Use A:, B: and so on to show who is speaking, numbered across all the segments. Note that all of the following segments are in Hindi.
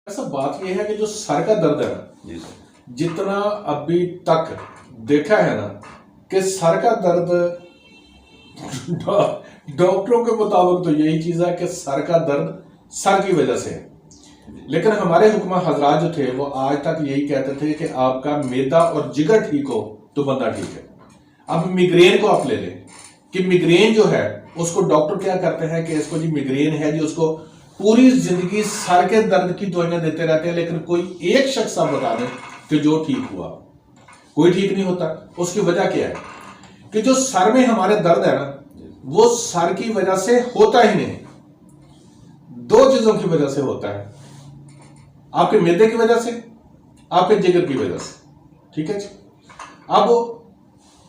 A: ऐसा बात यह है कि जो सर का दर्द है ना, जितना अभी तक देखा है ना कि सर का दर्द डॉक्टरों के मुताबिक तो यही चीज है कि सर का दर्द सर की वजह से है। लेकिन हमारे हुक्मा हजरात जो थे वो आज तक यही कहते थे कि आपका मैदा और जिगर ठीक हो तो बंदा ठीक है। अब मिग्रेन को आप ले लें कि मिग्रेन जो है उसको डॉक्टर क्या करते हैं कि इसको जी मिग्रेन है जी, उसको पूरी जिंदगी सर के दर्द की दवाइयां देते रहते हैं, लेकिन कोई एक शख्स आप बता दें कि जो ठीक हुआ। कोई ठीक नहीं होता। उसकी वजह क्या है कि जो सर में हमारे दर्द है ना वो सर की वजह से होता ही नहीं, दो चीजों की वजह से होता है, आपके मैदे की वजह से, आपके जिगर की वजह से। ठीक है जी। अब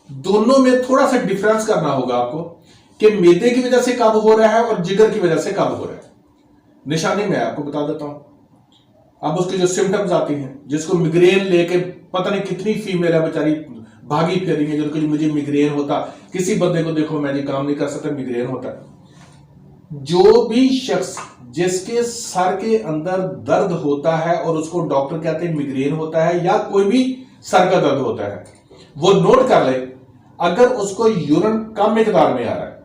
A: दोनों में थोड़ा सा डिफरेंस करना होगा आपको कि मैदे की वजह से कब हो रहा है और जिगर की वजह से कब हो रहा है। निशानी मैं आपको बता देता हूं। अब उसके जो सिम्टम्स आती हैं, जिसको मिग्रेन लेके पता नहीं कितनी फीमेल है बेचारी भागी फिर है जो मुझे मिग्रेन होता, किसी बंदे को देखो मैं जी काम नहीं कर सकता, मिग्रेन होता है। जो भी शख्स जिसके सर के अंदर दर्द होता है और उसको डॉक्टर कहते हैं मिग्रेन होता है या कोई भी सर का दर्द होता है, वो नोट कर ले अगर उसको यूरिन कम मिकदार में आ रहा है,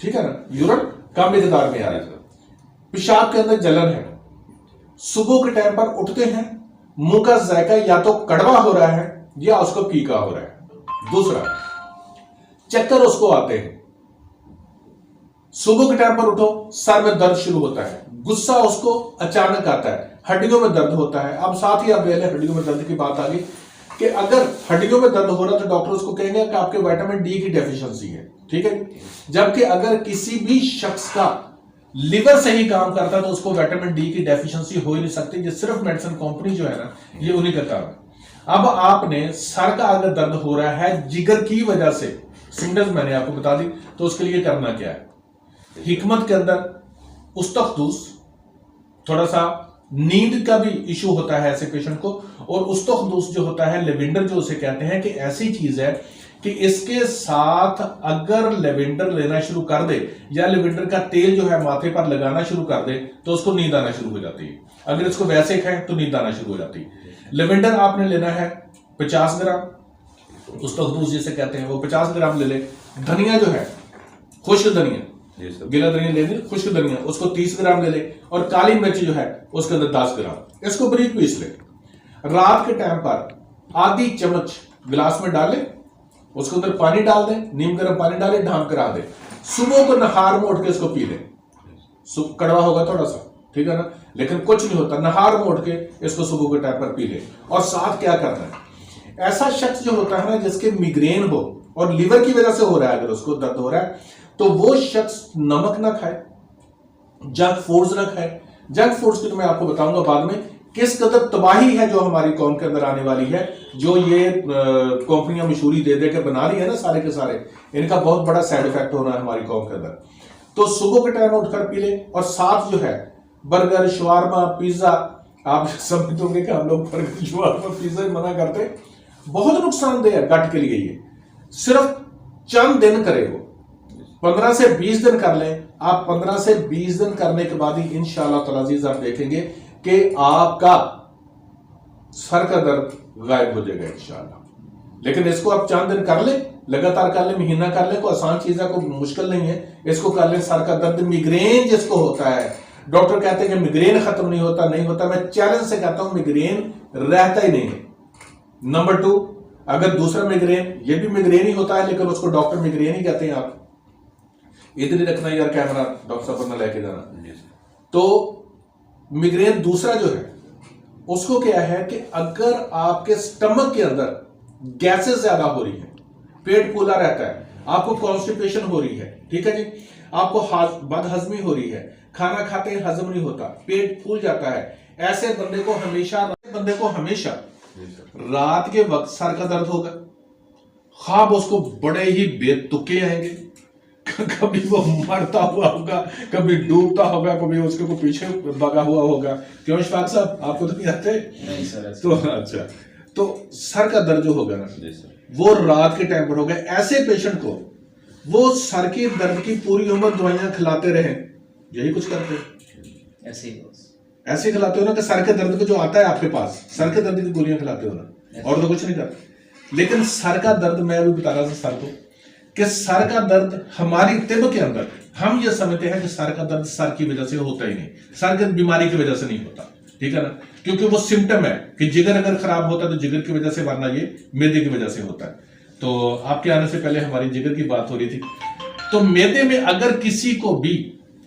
A: ठीक है ना, यूरिन कम मिकदार में आ रहा है, पेशाब के अंदर जलन है, सुबह के टाइम पर उठते हैं मुंह का जायका या तो कड़वा हो रहा है या उसको फीका हो रहा है, दूसरा चक्कर उसको आते हैं, सुबह के टाइम पर उठो सर में दर्द शुरू होता है, गुस्सा उसको अचानक आता है, हड्डियों में दर्द होता है। अब साथ ही आप ले लें हड्डियों में दर्द की बात आ गई कि अगर हड्डियों में दर्द हो रहा है तो डॉक्टर उसको कहेंगे कि आपके विटामिन डी की डेफिशिएंसी है। ठीक है। जबकि अगर किसी भी शख्स का लिवर सही काम करता है तो उसको विटामिन डी की डेफिशिएंसी हो ही नहीं सकती। ये सिर्फ मेडिसिन कंपनी जो है ना ये उन्हीं का काम है। अब आपने सर का अगर दर्द हो रहा है जिगर की वजह से, सिम्टम्स मैंने आपको बता दी, तो उसके लिए करना क्या है। हिकमत के अंदर उस्तखदूस, थोड़ा सा नींद का भी इशू होता है ऐसे पेशेंट को, और उस्तखदूस जो होता है लेवेंडर जो उसे कहते हैं कि ऐसी चीज है कि इसके साथ अगर लेवेंडर लेना शुरू कर दे या लेवेंडर का तेल जो है माथे पर लगाना शुरू कर दे तो उसको नींद आना शुरू हो जाती है। अगर इसको वैसे खाएं तो नींद आना शुरू हो जाती है। लेवेंडर आपने लेना है 50 ग्राम, उस्तखदूस जिसे कहते हैं वो 50 ग्राम ले ले। धनिया जो है खुश्क धनिया, गीला धनिया ले ले, खुश्क धनिया उसको 30 ग्राम ले ले, और काली मिर्च जो है उसके अंदर 10 ग्राम, इसको बारीक पीस ले। रात के टाइम पर आधी चम्मच गिलास में डाल ले, उसके अंदर पानी डाल दे, नीम गर्म पानी डाले, ढांक कर रख दे, सुबह को नहार में उठ के इसको पी ले। कड़वा होगा थोड़ा सा, ठीक है ना, लेकिन कुछ नहीं होता, नहार में उठ के इसको सुबह के टाइम पर पी ले। और साथ क्या करना है, ऐसा शख्स जो होता है ना जिसके मिग्रेन हो और लिवर की वजह से हो रहा है, अगर उसको दर्द हो रहा है तो वो शख्स नमक ना खाए, जंक फूड्स ना खाए। जंक फूड्स की तो मैं आपको बताऊंगा बाद में किस कदर तबाही है जो हमारी कौम के अंदर आने वाली है, जो ये कंपनियां मशहूरी दे दे के बना रही है ना सारे के सारे, इनका बहुत बड़ा साइड इफेक्ट हो रहा है हमारी कौम के अंदर। तो सुबह के टाइम उठकर पी ले, और साथ जो है बर्गर, शवारमा, पिज्जा, आप समझते होंगे कि हम लोग बर्गर, शवारमा, पिज्जा ही मना करते, बहुत नुकसानदेह है गट के लिए। ये सिर्फ चंद दिन करे, वो 15 से 20 दिन कर लें आप। 15 से 20 दिन करने के बाद ही इंशाअल्लाह ताला अज़ीज़ आप देखेंगे कि आपका सर का दर्द गायब हो जाएगा इंशाअल्लाह। लेकिन इसको आप चंद दिन कर ले, लगातार कर ले, महीना कर ले, कोई आसान चीज है, कोई मुश्किल नहीं है। इसको कर ले। सर का दर्द, मिग्रेन जिसको होता है, डॉक्टर कहते हैं कि मिग्रेन खत्म नहीं होता, नहीं होता। मैं चैलेंज से कहता हूं मिग्रेन रहता ही नहीं है। नंबर 2, अगर दूसरा मिग्रेन, ये भी मिग्रेन ही होता है लेकिन उसको डॉक्टर मिग्रेन ही कहते हैं। आप इधर ही रखना यार कैमरा, डॉक्टर साहब ना लेके जाना। तो मिग्रेन दूसरा जो है उसको क्या है कि अगर आपके स्टमक के अंदर गैसेस ज्यादा हो रही है, पेट फूला रहता है, आपको कॉन्स्टिपेशन हो रही है, ठीक है जी, आपको बदहजमी हो रही है, खाना खाते ही हजम नहीं होता, पेट फूल जाता है, ऐसे बंदे को हमेशा रात के वक्त सर का दर्द होगा। ख्वाब उसको बड़े ही बेतुके आएंगे, कभी वो मरता हुआ होगा, कभी डूबता होगा, कभी उसके को पीछे भगा हुआ होगा। क्यों शफाक साहब, आपको तो नहीं आते?
B: नहीं सर।
A: तो अच्छा, तो सर का दर्द जो होगा ना वो रात के टाइम पर होगा। ऐसे पेशेंट को वो सर के दर्द की पूरी उम्र दवाइयां खिलाते रहे, यही कुछ करते हैं। ऐसे खिलाते हो ना कि सर के दर्द को जो आता है आपके पास, सर के दर्द की गोलियां खिलाते हो ना, और तो कुछ नहीं करते। लेकिन सर का दर्द, मैं अभी बता रहा था सर को कि सर का दर्द हमारी तिब के अंदर हम ये समझते हैं कि सर का दर्द सर की वजह से होता ही नहीं, सर की बीमारी की वजह से नहीं होता, ठीक है ना, क्योंकि वो सिम्टम है कि जिगर अगर खराब होता है तो जिगर की वजह से, वरना ये मैदे की वजह से होता है। तो आपके आने से पहले हमारी जिगर की बात हो रही थी। तो मैदे में अगर किसी को भी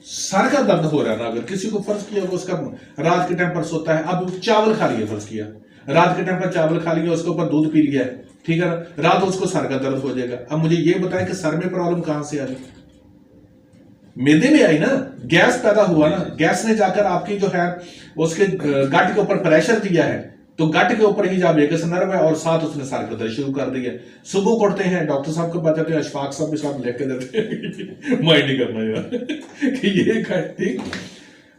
A: सर का दर्द हो रहा है ना, अगर किसी को फर्ज किया वो उसका रात के टाइम पर सोता है, अब चावल खा लिया, फर्ज किया रात के टाइम पर चावल खा लिया, उसके ऊपर दूध पी लिया है, ठीक है ना, रात उसको सर का दर्द हो जाएगा। अब मुझे ये बताएं कि सर में प्रॉब्लम कहां से आ गई? मैदे में आई ना, गैस पैदा हुआ ना, गैस ने जाकर आपकी जो है उसके गट के ऊपर प्रेशर दिया है, तो गट के ऊपर ही जब वेगस नर्व है और साथ उसने सर का दर्द शुरू कर दिया। सुबह को उठते हैं, डॉक्टर साहब को बताते हैं, अशफाक साहब भी साहब लिख के देते हैं माइंड नहीं करना यार कि ये ठीक,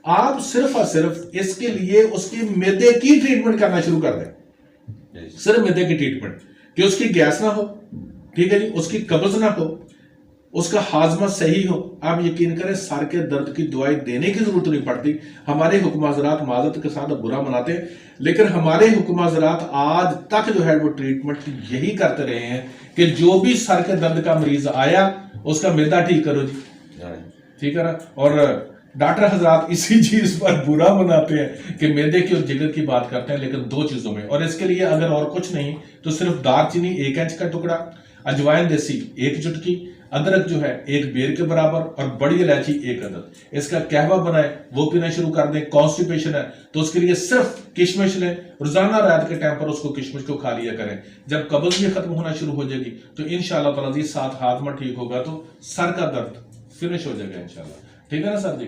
A: आप सिर्फ और सिर्फ इसके लिए उसकी मैदे की ट्रीटमेंट करना शुरू कर दें, सिर्फ मैदे की ट्रीटमेंट, कि उसकी गैस ना हो, ठीक है जी, उसकी कब्ज ना हो, उसका हाजमा सही हो। आप यकीन करें सर के दर्द की दवाई देने की जरूरत नहीं पड़ती। हमारे हुक्म हज़रात माजरत के साथ बुरा मनाते हैं, लेकिन हमारे हुक्म हज़रात आज तक जो है वो ट्रीटमेंट यही करते रहे हैं कि जो भी सर के दर्द का मरीज आया उसका मैदा ठीक करो जी, ठीक है ना। और डॉक्टर हजरात इसी चीज पर बुरा मनाते हैं कि मैदे की और जिगर की बात करते हैं, लेकिन दो चीजों में, और इसके लिए अगर और कुछ नहीं तो सिर्फ दालचीनी 1 इंच का टुकड़ा, अजवाइन देसी 1 चुटकी, अदरक जो है 1 बेर के बराबर, और बड़ी इलायची 1 अदद, इसका कहवा बनाए वो पीना शुरू कर दें। कॉन्स्टिपेशन है तो उसके लिए सिर्फ किशमिश लें, रोजाना रात के टाइम पर उसको किशमिश को खा लिया करें। जब कब्ज भी खत्म होना शुरू हो जाएगी तो इंशाल्लाह ताला जी साथ हाथ में ठीक होगा तो सर का दर्द फिनिश हो जाएगा इंशाल्लाह, ठीक है ना सर जी।